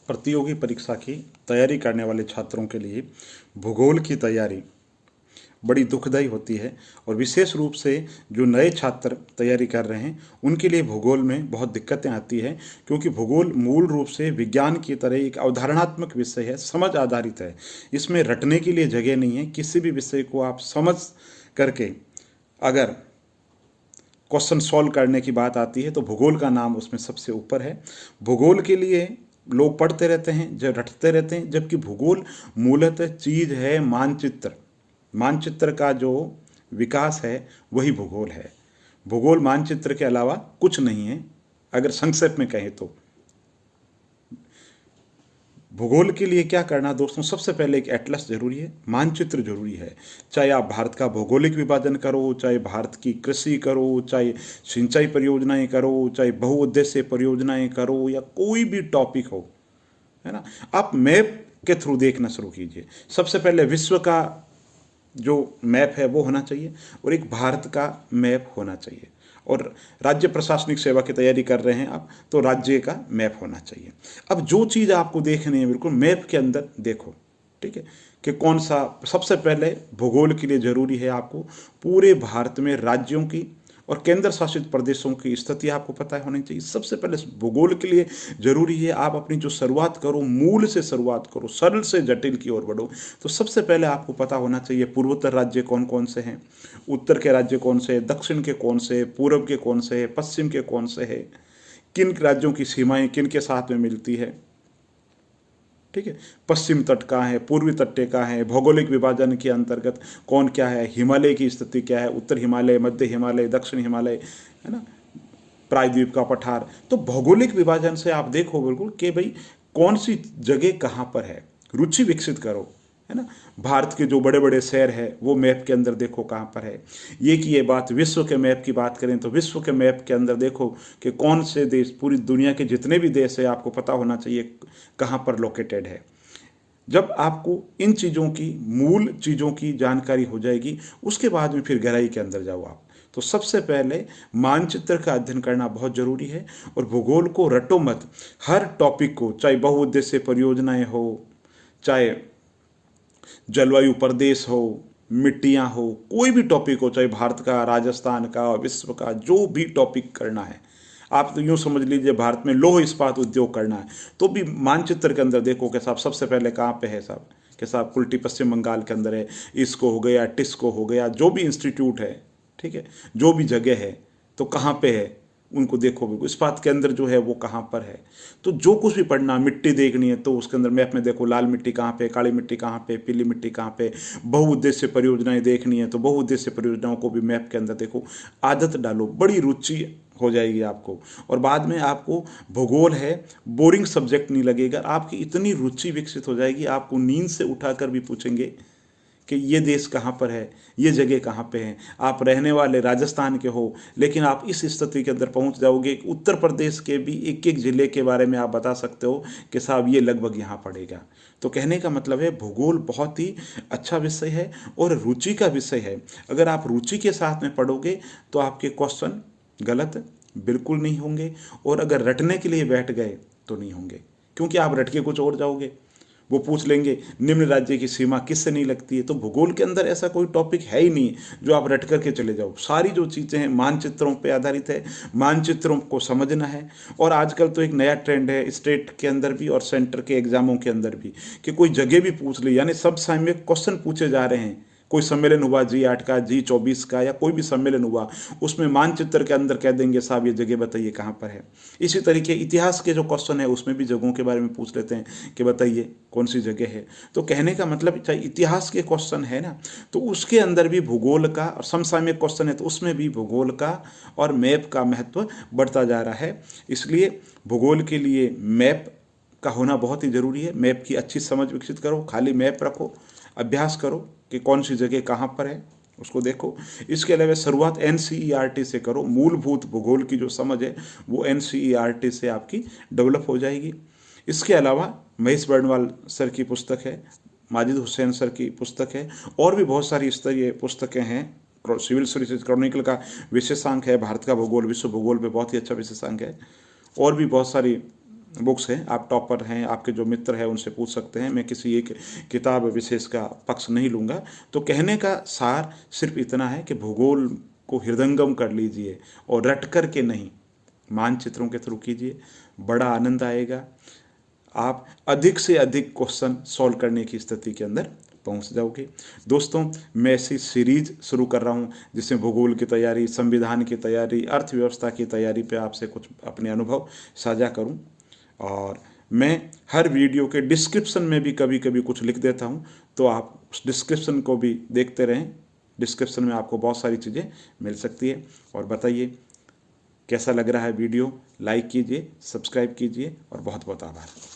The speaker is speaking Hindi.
प्रतियोगी परीक्षा की तैयारी करने वाले छात्रों के लिए भूगोल की तैयारी बड़ी दुखदायी होती है। और विशेष रूप से जो नए छात्र तैयारी कर रहे हैं उनके लिए भूगोल में बहुत दिक्कतें आती हैं, क्योंकि भूगोल मूल रूप से विज्ञान की तरह एक अवधारणात्मक विषय है, समझ आधारित है। इसमें रटने के लिए जगह नहीं है। किसी भी विषय को आप समझ करके अगर क्वेश्चन सॉल्व करने की बात आती है तो भूगोल का नाम उसमें सबसे ऊपर है। भूगोल के लिए लोग पढ़ते रहते हैं, जब रटते रहते हैं, जबकि भूगोल मूलतः चीज़ है मानचित्र। मानचित्र का जो विकास है वही भूगोल है। भूगोल मानचित्र के अलावा कुछ नहीं है, अगर संक्षेप में कहें तो। भूगोल के लिए क्या करना दोस्तों, सबसे पहले एक एटलस जरूरी है, मानचित्र जरूरी है। चाहे आप भारत का भौगोलिक विभाजन करो, चाहे भारत की कृषि करो, चाहे सिंचाई परियोजनाएं करो, चाहे बहुउद्देश्य परियोजनाएं करो, या कोई भी टॉपिक हो, है ना, आप मैप के थ्रू देखना शुरू कीजिए। सबसे पहले विश्व का जो मैप है वो होना चाहिए और एक भारत का मैप होना चाहिए। और राज्य प्रशासनिक सेवा की तैयारी कर रहे हैं आप तो राज्य का मैप होना चाहिए। अब जो चीज़ आपको देखनी है बिल्कुल मैप के अंदर देखो, ठीक है, कि कौन सा सबसे पहले भूगोल के लिए ज़रूरी है आपको पूरे भारत में राज्यों की और केंद्र शासित प्रदेशों की स्थिति आपको पता होनी चाहिए। सबसे पहले भूगोल के लिए जरूरी है आप अपनी जो शुरुआत करो मूल से शुरुआत करो, सरल से जटिल की ओर बढ़ो। तो सबसे पहले आपको पता होना चाहिए पूर्वोत्तर राज्य कौन कौन से हैं, उत्तर के राज्य कौन से हैं, दक्षिण के कौन से, पूर्व के कौन से हैं, पश्चिम के कौन से हैं, किन राज्यों की सीमाएं किन के साथ में मिलती है, ठीक है, पश्चिम तट का है, पूर्वी तट का है, भौगोलिक विभाजन के अंतर्गत कौन क्या है, हिमालय की स्थिति क्या है, उत्तर हिमालय, मध्य हिमालय, दक्षिण हिमालय, है ना, प्रायद्वीप का पठार। तो भौगोलिक विभाजन से आप देखो बिल्कुल कि भाई कौन सी जगह कहाँ पर है, रुचि विकसित करो, है ना। भारत के जो बड़े बड़े शहर है वो मैप के अंदर देखो कहाँ पर है। ये कि ये बात विश्व के मैप की बात करें तो विश्व के मैप के अंदर देखो कि कौन से देश, पूरी दुनिया के जितने भी देश है आपको पता होना चाहिए कहाँ पर लोकेटेड है। जब आपको इन चीज़ों की मूल चीज़ों की जानकारी हो जाएगी उसके बाद में फिर गहराई के अंदर जाओ आप। तो सबसे पहले मानचित्र का अध्ययन करना बहुत ज़रूरी है। और भूगोल को रटो मत, हर टॉपिक को, चाहे बहुउद्देश्य परियोजनाएं हो, चाहे जलवायु प्रदेश हो, मिट्टियाँ हो, कोई भी टॉपिक हो, चाहे भारत का, राजस्थान का, विश्व का, जो भी टॉपिक करना है, आप तो यूँ समझ लीजिए भारत में लौह इस्पात उद्योग करना है तो भी मानचित्र के अंदर देखो कि साहब सबसे पहले कहाँ पे है साहब, कि साहब कुल्टी पश्चिम बंगाल के अंदर है, इसको हो गया, टिस्को हो गया, जो भी इंस्टीट्यूट है, ठीक है, जो भी जगह है तो कहाँ पे है उनको देखो भी, इस्पात के अंदर जो है वो कहाँ पर है। तो जो कुछ भी पढ़ना, मिट्टी देखनी है तो उसके अंदर मैप में देखो लाल मिट्टी कहाँ पे, काली मिट्टी कहाँ पे, पीली मिट्टी कहाँ पे। बहुउद्देश्य परियोजनाएं देखनी है तो बहुउद्देश्य परियोजनाओं को भी मैप के अंदर देखो। आदत डालो, बड़ी रुचि हो जाएगी आपको और बाद में आपको भूगोल है बोरिंग सब्जेक्ट नहीं लगेगा। आपकी इतनी रुचि विकसित हो जाएगी, आपको नींद से उठाकर भी पूछेंगे कि ये देश कहाँ पर है, ये जगह कहाँ पे है। आप रहने वाले राजस्थान के हो लेकिन आप इस स्थिति के अंदर पहुँच जाओगे कि उत्तर प्रदेश के भी एक एक ज़िले के बारे में आप बता सकते हो कि साहब ये लगभग यहाँ पड़ेगा। तो कहने का मतलब है भूगोल बहुत ही अच्छा विषय है और रुचि का विषय है। अगर आप रुचि के साथ में पढ़ोगे तो आपके क्वेश्चन गलत बिल्कुल नहीं होंगे, और अगर रटने के लिए बैठ गए तो नहीं होंगे, क्योंकि आप रट के कुछ और जाओगे। वो पूछ लेंगे निम्न राज्य की सीमा किससे नहीं लगती है, तो भूगोल के अंदर ऐसा कोई टॉपिक है ही नहीं जो आप रट करके चले जाओ। सारी जो चीज़ें हैं मानचित्रों पे आधारित है, मानचित्रों को समझना है। और आजकल तो एक नया ट्रेंड है स्टेट के अंदर भी और सेंटर के एग्जामों के अंदर भी कि कोई जगह भी पूछ ली, यानी सब सामयिक क्वेश्चन पूछे जा रहे हैं। कोई सम्मेलन हुआ G8 का, G24 का, या कोई भी सम्मेलन हुआ उसमें मानचित्र के अंदर कह देंगे साहब ये जगह बताइए कहाँ पर है। इसी तरीके इतिहास के जो क्वेश्चन है उसमें भी जगहों के बारे में पूछ लेते हैं कि बताइए कौन सी जगह है। तो कहने का मतलब चाहे इतिहास के क्वेश्चन है ना तो उसके अंदर भी भूगोल का, और समसामयिक क्वेश्चन है तो उसमें भी भूगोल का और मैप का महत्व बढ़ता जा रहा है। इसलिए भूगोल के लिए मैप का होना बहुत ही ज़रूरी है। मैप की अच्छी समझ विकसित करो, खाली मैप रखो, अभ्यास करो कि कौन सी जगह कहाँ पर है उसको देखो। इसके अलावा शुरुआत NCERT से करो, मूलभूत भूगोल की जो समझ है वो NCERT से आपकी डेवलप हो जाएगी। इसके अलावा महेश बर्णवाल सर की पुस्तक है, माजिद हुसैन सर की पुस्तक है, और भी बहुत सारी स्तरीय पुस्तकें हैं। सिविल सर्विसेज क्रॉनिकल का विशेषांक है, भारत का भूगोल, विश्व भूगोल पे बहुत ही अच्छा विशेषांक है, और भी बहुत सारी बुक्स हैं, आप टॉपर हैं, आपके जो मित्र हैं उनसे पूछ सकते हैं, मैं किसी एक किताब विशेष का पक्ष नहीं लूँगा। तो कहने का सार सिर्फ इतना है कि भूगोल को हृदयंगम कर लीजिए और रट कर के नहीं, मानचित्रों के थ्रू कीजिए, बड़ा आनंद आएगा। आप अधिक से अधिक क्वेश्चन सॉल्व करने की स्थिति के अंदर पहुंच जाओगे। दोस्तों, मैं ऐसी सीरीज शुरू कर रहा हूं जिसमें भूगोल की तैयारी, संविधान की तैयारी, अर्थव्यवस्था की तैयारी पे आपसे कुछ अपने अनुभव साझा करूं। और मैं हर वीडियो के डिस्क्रिप्शन में भी कभी कभी कुछ लिख देता हूं, तो आप उस डिस्क्रिप्शन को भी देखते रहें। डिस्क्रिप्शन में आपको बहुत सारी चीज़ें मिल सकती है। और बताइए कैसा लग रहा है वीडियो, लाइक कीजिए, सब्सक्राइब कीजिए और बहुत बहुत आभार।